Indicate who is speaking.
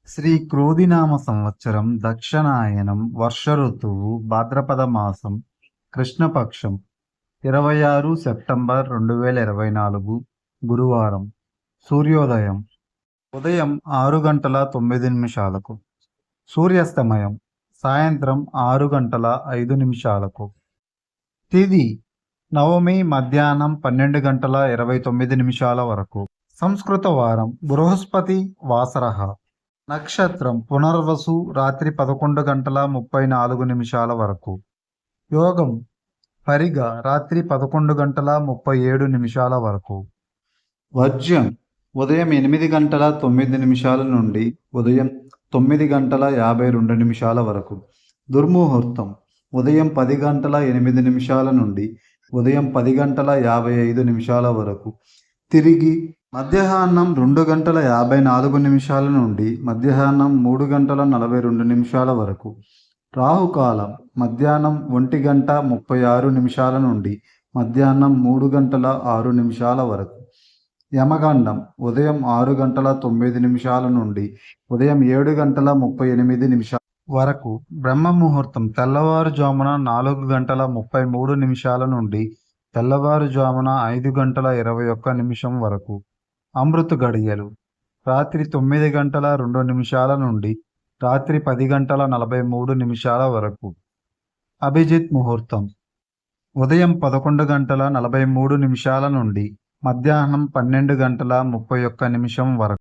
Speaker 1: శ్రీ క్రోధినామ సంవత్సరం దక్షిణాయనం వర్ష ఋతువు భాద్రపద మాసం కృష్ణపక్షం 26 సెప్టెంబర్ 2024 గురువారం. సూర్యోదయం ఉదయం 6 గంటల 9 నిమిషాలకు. సూర్యాస్తమయం సాయంత్రం 6 గంటల 5 నిమిషాలకు. తిథి నవమి మధ్యాహ్నం 12 గంటల 29 నిమిషాల వరకు. సంస్కృత వారం బృహస్పతి వాసరః. నక్షత్రం పునర్వసు రాత్రి 11 గంటల 34 నిమిషాల వరకు. యోగం పరిగ రాత్రి 11 గంటల 37 నిమిషాల వరకు. వర్జ్యం ఉదయం 8 గంటల 9 నిమిషాల నుండి ఉదయం 9 గంటల 52 నిమిషాల వరకు. దుర్ముహూర్తం ఉదయం 10 గంటల 8 నిమిషాల నుండి ఉదయం 10 గంటల 55 నిమిషాల వరకు. తిరిగి మధ్యాహ్నం 2 గంటల 54 నిమిషాల నుండి మధ్యాహ్నం 3 గంటల 42 నిమిషాల వరకు. రాహుకాలం మధ్యాహ్నం 1 గంట 36 నిమిషాల నుండి మధ్యాహ్నం 3 గంటల 6 నిమిషాల వరకు. యమగండం ఉదయం 6 గంటల 9 నిమిషాల నుండి ఉదయం 7 గంటల 38 నిమిషాల వరకు. బ్రహ్మ ముహూర్తం తెల్లవారుజామున 4 గంటల 33 నిమిషాల నుండి తెల్లవారుజామున 5 గంటల 21 నిమిషం వరకు. అమృత గడియలు రాత్రి 9 గంటల 2 నిమిషాల నుండి రాత్రి 10 గంటల 43 నిమిషాల వరకు. అభిజిత్ ముహూర్తం ఉదయం 11 గంటల 43 నిమిషాల నుండి మధ్యాహ్నం 12 గంటల 31 నిమిషం వరకు.